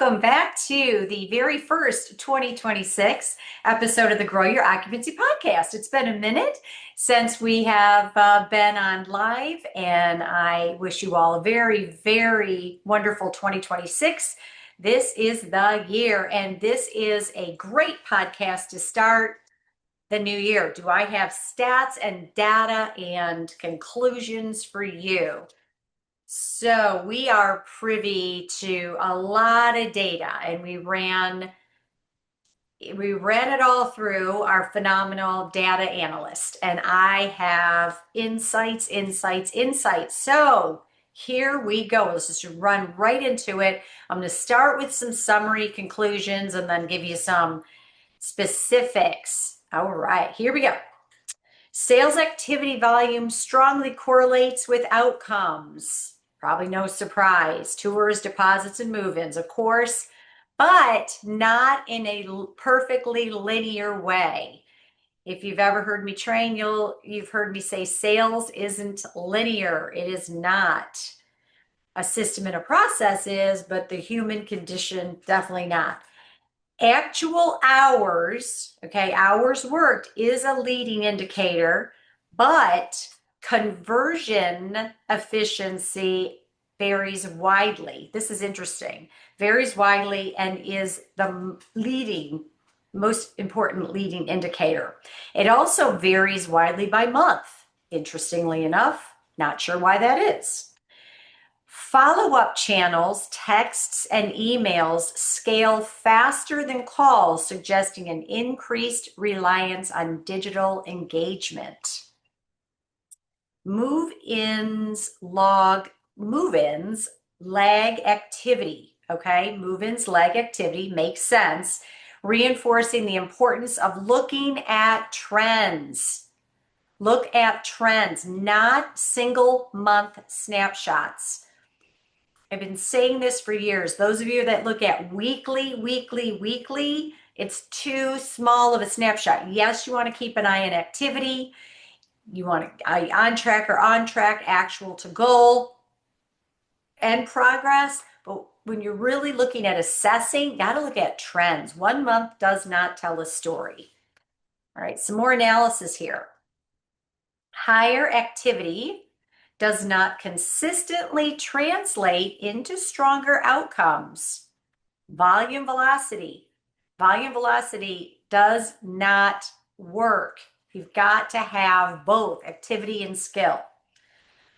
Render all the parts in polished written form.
welcome back to the very first 2026 episode of the Grow Your Occupancy podcast. It's been a minute since we have been on live, and I wish you all a very, very wonderful 2026. This is the year, and this is a great podcast to start the new year. Do I have stats and data and conclusions for you? So we are privy to a lot of data, and we ran it all through our phenomenal data analyst, and I have insights. So here we go. Let's just run right into it. I'm going to start with some summary conclusions and then give you some specifics. All right, here we go. Sales activity volume strongly correlates with outcomes. Probably no surprise. Tours, deposits, and move-ins, of course, but not in a perfectly linear way. If you've ever heard me train, you've heard me say sales isn't linear. It is not. A system and a process is, but the human condition, definitely not. Actual hours, okay, hours worked is a leading indicator, but conversion efficiency varies widely. This is interesting. Varies widely and is the most important leading indicator. It also varies widely by month. Interestingly enough, not sure why that is. Follow-up channels, texts, and emails scale faster than calls, suggesting an increased reliance on digital engagement. Move-ins lag activity, okay? Move-ins lag activity makes sense, reinforcing the importance of looking at trends. Look at trends, not single month snapshots. I've been saying this for years. Those of you that look at weekly, it's too small of a snapshot. Yes, you want to keep an eye on activity. You want to on track, actual to goal, and progress. But when you're really looking at assessing, you got to look at trends. 1 month does not tell a story. All right, some more analysis here. Higher activity does not consistently translate into stronger outcomes. Volume velocity does not work. You've got to have both activity and skill.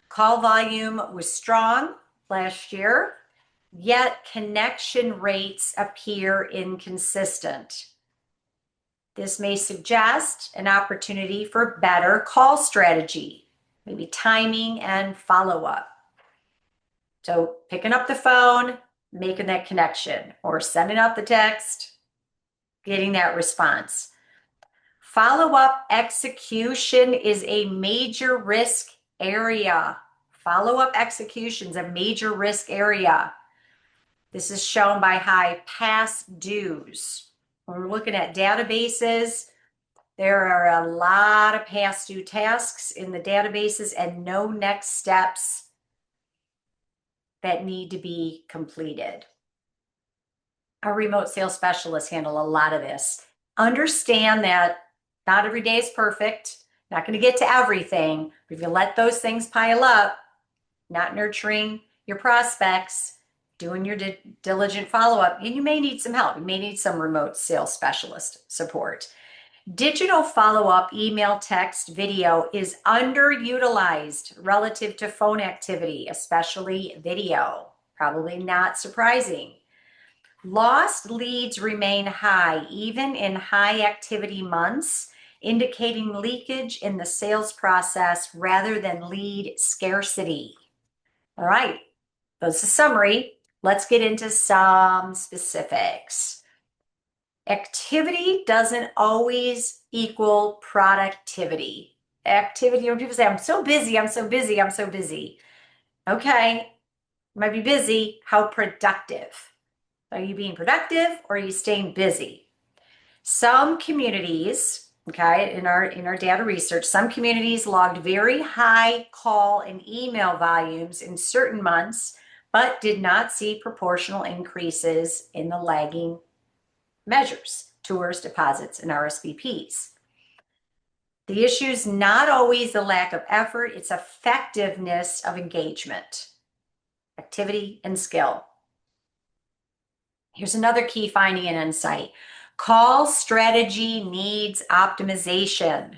Call volume was strong last year, yet connection rates appear inconsistent. This may suggest an opportunity for better call strategy. Maybe timing and follow-up. So picking up the phone, making that connection, or sending out the text, getting that response. Follow-up execution is a major risk area. Follow-up execution is a major risk area. This is shown by high past dues. When we're looking at databases, there are a lot of past due tasks in the databases and no next steps that need to be completed. Our remote sales specialists handle a lot of this. Understand that not every day is perfect, not going to get to everything. But if you let those things pile up, not nurturing your prospects, doing your diligent follow-up, and you may need some help. You may need some remote sales specialist support. Digital follow-up, email, text, video is underutilized relative to phone activity, especially video. Probably not surprising. Lost leads remain high, even in high activity months, indicating leakage in the sales process rather than lead scarcity. All right, that's a summary. Let's get into some specifics. Activity doesn't always equal productivity. Activity, when people say, I'm so busy. Okay, you might be busy. How productive? Are you being productive or are you staying busy? Some communities, okay, in our data research, some communities logged very high call and email volumes in certain months, but did not see proportional increases in the lagging measures, tours, deposits, and RSVPs. The issue is not always the lack of effort, it's effectiveness of engagement, activity, and skill. Here's another key finding and insight. Call strategy needs optimization.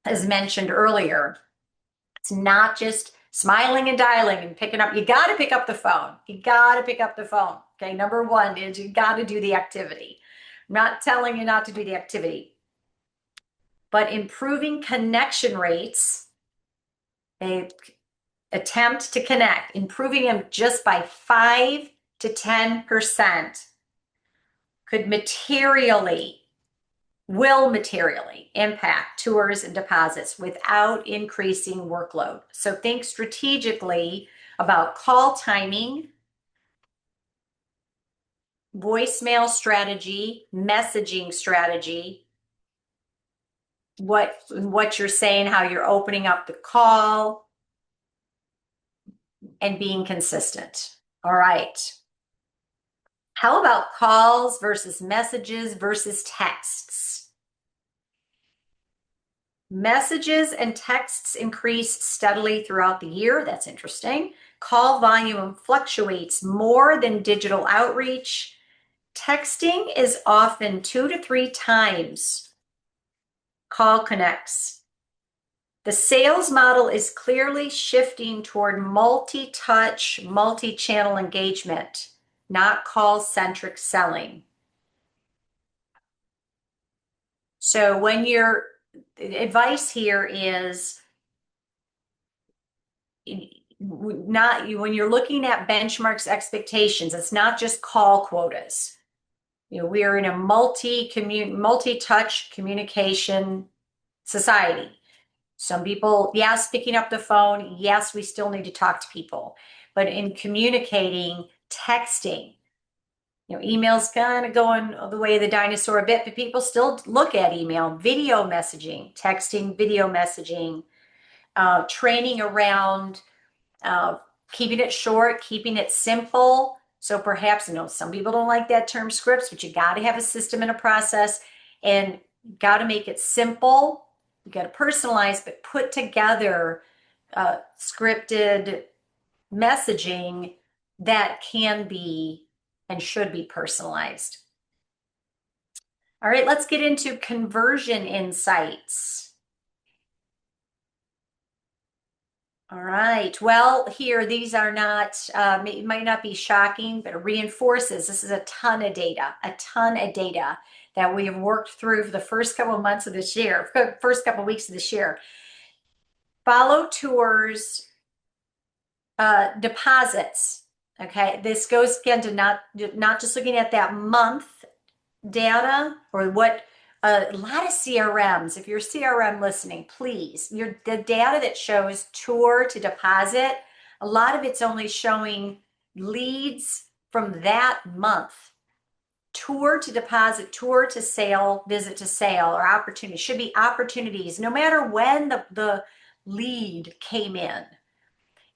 As mentioned earlier, it's not just smiling and dialing and picking up. You got to pick up the phone. You got to pick up the phone. Okay, number one is you got to do the activity. I'm not telling you not to do the activity, but improving connection rates, a attempt to connect, improving them just by 5 to 10% will materially impact tours and deposits without increasing workload. So think strategically about call timing, voicemail strategy, messaging strategy, what you're saying, how you're opening up the call, and being consistent. All right. How about calls versus messages versus texts? Messages and texts increase steadily throughout the year. That's interesting. Call volume fluctuates more than digital outreach. Texting is often 2 to 3 times call connects. The sales model is clearly shifting toward multi-touch, multi-channel engagement, not call-centric selling. So when your advice here is when you're looking at benchmarks expectations, it's not just call quotas. We are in a multi-touch communication society. Some people, yes, picking up the phone, yes, we still need to talk to people. But in communicating, texting, email's kind of going the way of the dinosaur a bit, but people still look at email, video messaging, texting, video messaging, training around keeping it short, keeping it simple. So perhaps, some people don't like that term scripts, but you got to have a system and a process and got to make it simple. You got to personalize, but put together scripted messaging that can be and should be personalized. All right, let's get into conversion insights. All right, well, here, these are not, it might not be shocking, but it reinforces, this is a ton of data that we have worked through for the first couple of months of this year, first couple of weeks of this year. Follow tours, deposits. Okay, this goes again to not just looking at that month data or what a lot of CRMs. If you're CRM listening, please, the data that shows tour to deposit, a lot of it's only showing leads from that month. Tour to deposit, tour to sale, visit to sale, or opportunity should be opportunities, no matter when the lead came in.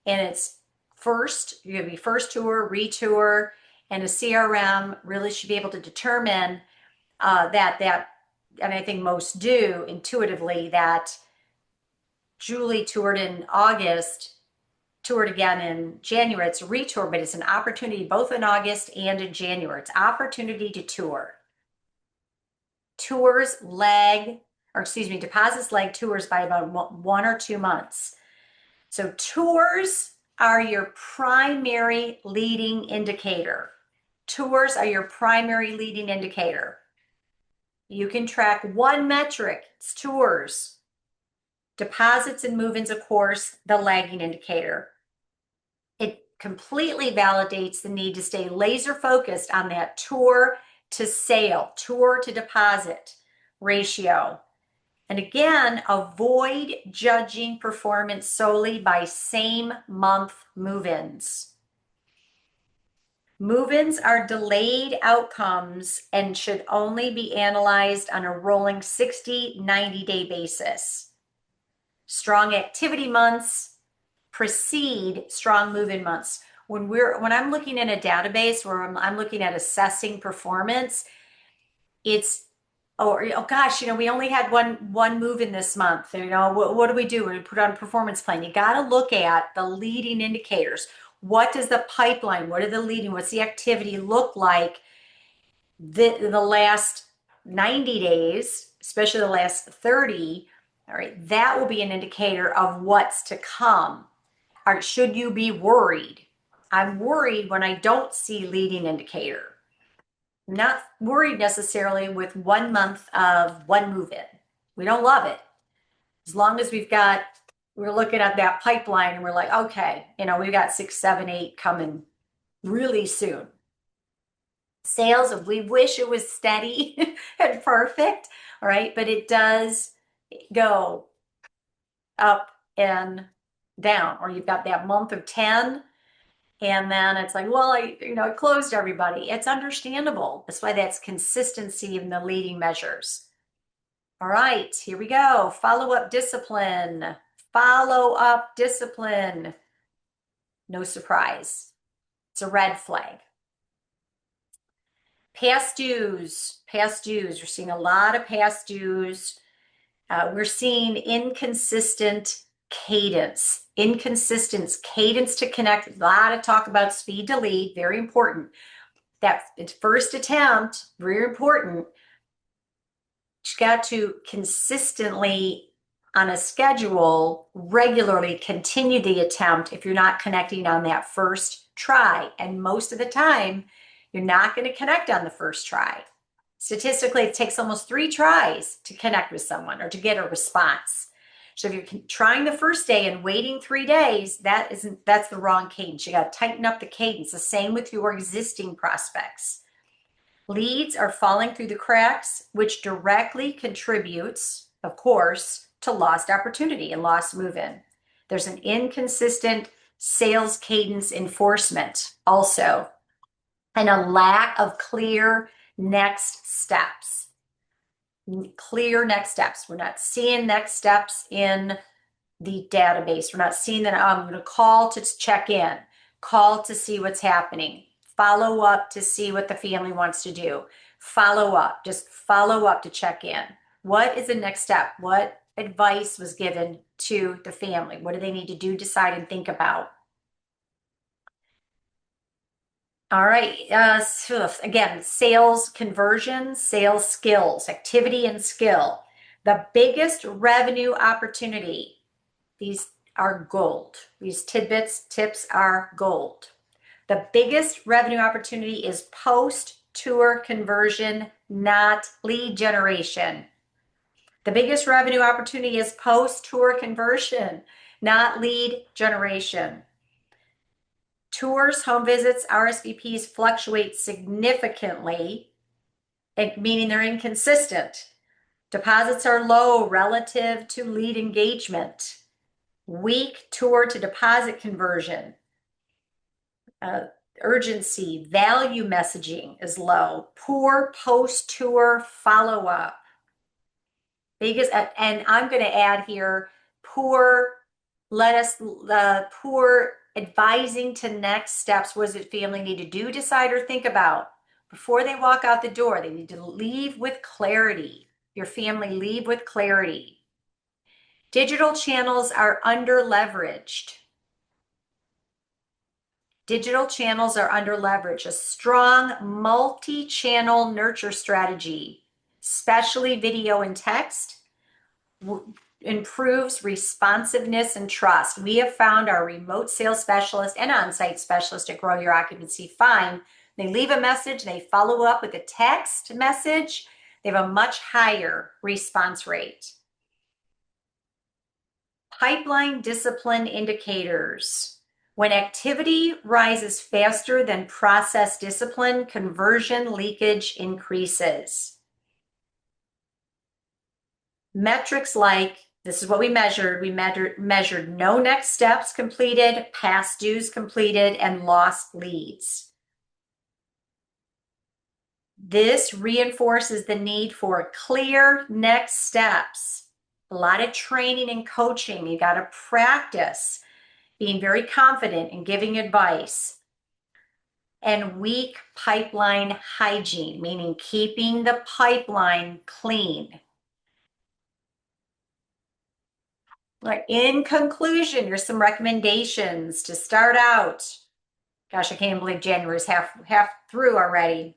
And it's first, you're gonna be first tour, retour, and a CRM really should be able to determine that, and I think most do intuitively, that Julie toured in August, toured again in January. It's a retour, but it's an opportunity both in August and in January. It's opportunity to tour. Deposits lag tours by about 1 or 2 months. So tours are your primary leading indicator. Tours are your primary leading indicator. You can track one metric, it's tours. Deposits and move-ins, of course, the lagging indicator. It completely validates the need to stay laser focused on that tour to sale, tour to deposit ratio. And again, avoid judging performance solely by same month move-ins. Move-ins are delayed outcomes and should only be analyzed on a rolling 60, 90-day basis. Strong activity months precede strong move-in months. when I'm looking in a database where I'm looking at assessing performance, it's oh gosh, we only had one move in this month. What do we do? We put on a performance plan. You got to look at the leading indicators. What does the pipeline, what are the leading, what's the activity look like the last 90 days, especially the last 30? All right, that will be an indicator of what's to come. Or should you be worried? I'm worried when I don't see leading indicator. I'm not worried necessarily with 1 month of one move in. We don't love it. As long as we're looking at that pipeline and we're like, okay, we've got 6, 7, 8 coming really soon. Sales, we wish it was steady and perfect, all right, but it does go up and down, or you've got that month of 10, and then it's like, well, I closed everybody. It's understandable. That's why that's consistency in the leading measures. All right, here we go. Follow-up discipline. Follow-up discipline. No surprise. It's a red flag. Past dues. Past dues. We're seeing a lot of past dues. We're seeing inconsistent cadence. Inconsistent cadence to connect. A lot of talk about speed to lead. Very important. That first attempt, very important. You've got to consistently, on a schedule, regularly continue the attempt if you're not connecting on that first try. And most of the time, you're not going to connect on the first try. Statistically, it takes almost 3 tries to connect with someone or to get a response. So if you're trying the first day and waiting 3 days, that's the wrong cadence. You got to tighten up the cadence. The same with your existing prospects. Leads are falling through the cracks, which directly contributes, of course, to lost opportunity and lost move-in. There's an inconsistent sales cadence enforcement also, and a lack of clear next steps. Clear next steps. We're not seeing next steps in the database. We're not seeing that I'm going to call to check in, call to see what's happening, follow up to see what the family wants to do, follow up, just follow up to check in. What is the next step? What advice was given to the family? What do they need to do, decide, and think about? All right. So again, sales conversion, sales skills, activity and skill. The biggest revenue opportunity. These are gold. These tips are gold. The biggest revenue opportunity is post-tour conversion, not lead generation. The biggest revenue opportunity is post-tour conversion, not lead generation. Tours, home visits, RSVPs fluctuate significantly, meaning they're inconsistent. Deposits are low relative to lead engagement. Weak tour to deposit conversion. Urgency, value messaging is low. Poor post-tour follow-up. Biggest, and I'm going to add here, poor advising to next steps. What does the family need to do, decide, or think about before they walk out the door? They need to leave with clarity. Your family leave with clarity. Digital channels are under leveraged. Digital channels are under leveraged. A strong multi-channel nurture strategy, especially video and text, improves responsiveness and trust. We have found our remote sales specialist and on-site specialist at Grow Your Occupancy fine. They leave a message, they follow up with a text message, they have a much higher response rate. Pipeline discipline indicators. When activity rises faster than process discipline, conversion leakage increases. Metrics like, this is what we measured. We measured no next steps completed, past dues completed, and lost leads. This reinforces the need for clear next steps. A lot of training and coaching. You got to practice being very confident in giving advice. and weak pipeline hygiene, meaning keeping the pipeline clean. Right. In conclusion, here's some recommendations to start out. Gosh, I can't believe January's half through already.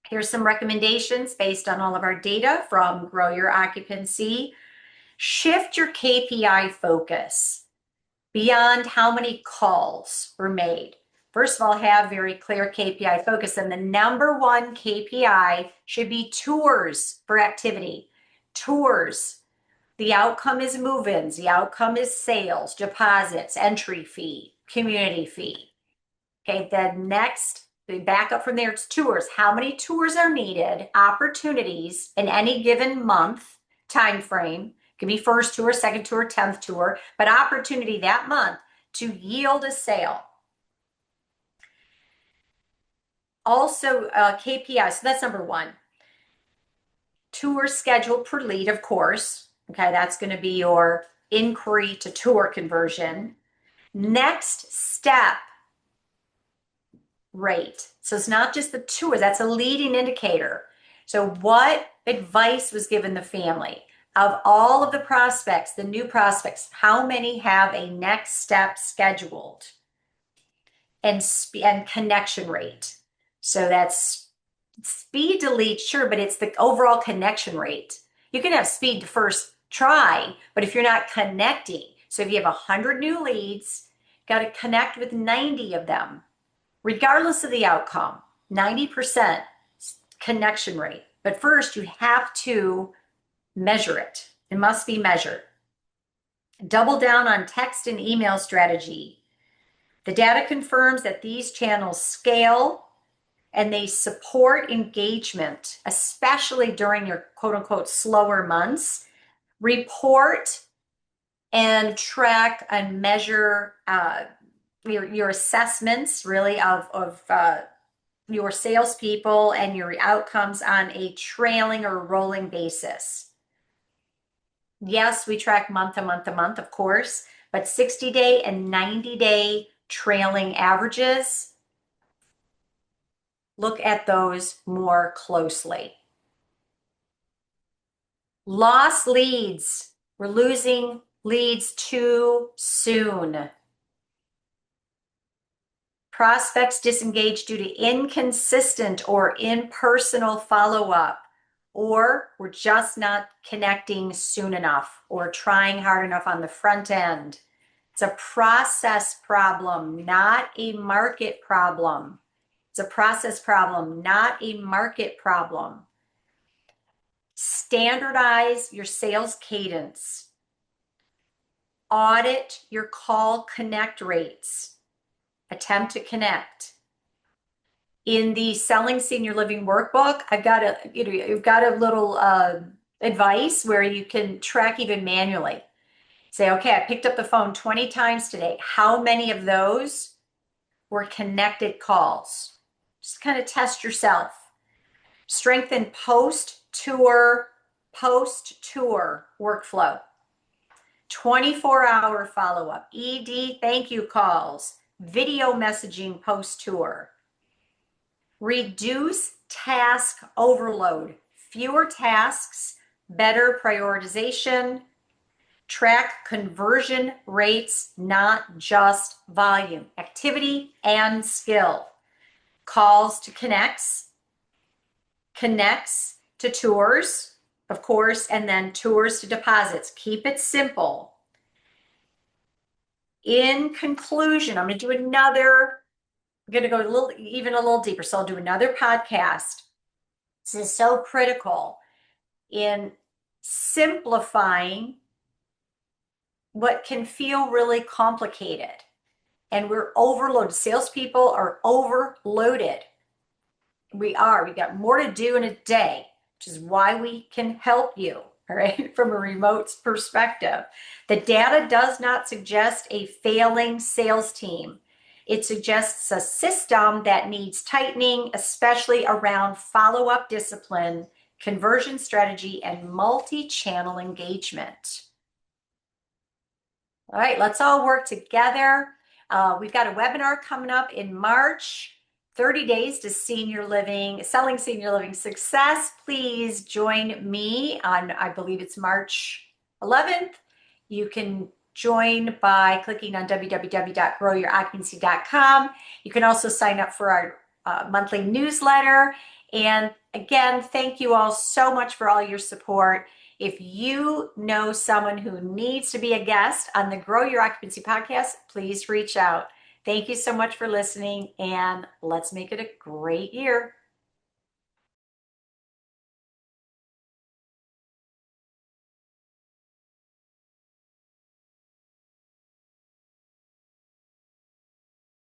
Here's some recommendations based on all of our data from Grow Your Occupancy. Shift your KPI focus beyond how many calls were made. First of all, have very clear KPI focus, and the number one KPI should be tours for activity. Tours. The outcome is move-ins. The outcome is sales, deposits, entry fee, community fee. Okay, then next, back up from there, it's tours. How many tours are needed, opportunities in any given month, time frame. It can be first tour, second tour, 10th tour, but opportunity that month to yield a sale. Also, KPI, so that's number one. Tour schedule per lead, of course. Okay, that's going to be your inquiry to tour conversion. Next step rate. So it's not just the tour, that's a leading indicator. So what advice was given the family? Of all of the prospects, the new prospects, how many have a next step scheduled? And connection rate. So that's speed to lead, sure, but it's the overall connection rate. You can have speed to first try, but if you're not connecting, so if you have 100 new leads, got to connect with 90 of them, regardless of the outcome, 90% connection rate. But first, you have to measure it. It must be measured. Double down on text and email strategy. The data confirms that these channels scale and they support engagement, especially during your quote unquote slower months. Report and track and measure your assessments really of your salespeople and your outcomes on a trailing or rolling basis. Yes, we track month to month to month, of course, but 60-day and 90-day trailing averages, look at those more closely. Lost leads. We're losing leads too soon. Prospects disengaged due to inconsistent or impersonal follow-up, or we're just not connecting soon enough or trying hard enough on the front end. It's a process problem, not a market problem. It's a process problem, not a market problem. Standardize your sales cadence. Audit your call connect rates. Attempt to connect. In the Selling Senior Living workbook, I've got you've got a little advice where you can track even manually. Say, okay, I picked up the phone 20 times today. How many of those were connected calls? Just kind of test yourself. Strengthen post-tour workflow. 24-hour follow-up, ED thank you calls, video messaging post-tour. Reduce task overload. Fewer tasks, better prioritization. Track conversion rates, not just volume. Activity and skill. Calls to connects to tours, of course, and then tours to deposits. Keep it simple. In conclusion, I'm going to do I'm going to go even a little deeper. So I'll do another podcast. This is so critical in simplifying what can feel really complicated. And we're overloaded. Salespeople are overloaded. We got more to do in a day, which is why we can help you, all right, from a remote perspective. The data does not suggest a failing sales team. It suggests a system that needs tightening, especially around follow-up discipline, conversion strategy, and multi-channel engagement. All right, let's all work together. We've got a webinar coming up in March. 30 days to selling senior living success, please join me on, I believe it's March 11th. You can join by clicking on www.growyouroccupancy.com. You can also sign up for our monthly newsletter. And again, thank you all so much for all your support. If you know someone who needs to be a guest on the Grow Your Occupancy podcast, please reach out. Thank you so much for listening, and let's make it a great year.